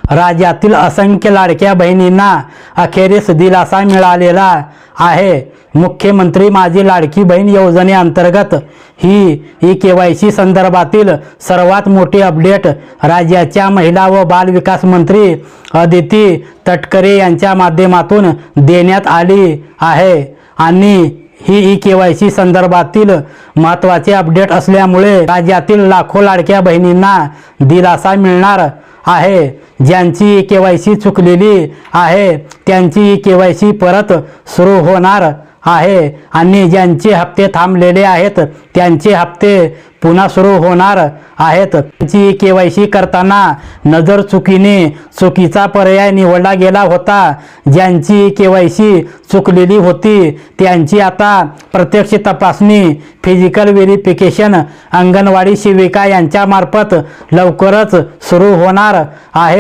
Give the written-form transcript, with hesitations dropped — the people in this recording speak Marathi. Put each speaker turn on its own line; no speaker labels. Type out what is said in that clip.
राज्यातील असंख्य लाडक्या बहिणींना अखेरीस दिलासा मिळालेला आहे। मुख्यमंत्री माझी लाडकी बहीण योजनेअंतर्गत ही केवायसी संदर्भातील सर्वात मोठी अपडेट राज्याच्या महिला व बाल विकास मंत्री अदिती तटकरे यांच्या माध्यमातून देण्यात आली आहे आणि ही केवायसी संदर्भातील महत्त्वाचे अपडेट असल्यामुळे राज्यातील लाखो लाडक्या बहिणींना दिलासा मिळणार आहे। ज्यांची केवायसी चुकलेली आहे त्यांची केवायसी परत सुरू होणार आहे आणि ज्यांचे हप्ते थांबलेले आहेत त्यांचे हप्ते पुन्हा सुरू होणार आहेत। त्यांची केवायसी करताना नजर चुकीने चुकीचा पर्याय निवडला गेला होता। ज्यांची केवायसी चुकलेली होती त्यांची आता प्रत्यक्ष तपासणी फिजिकल व्हेरिफिकेशन अंगणवाडी सेविका यांच्यामार्फत लवकरच सुरू होणार आहे।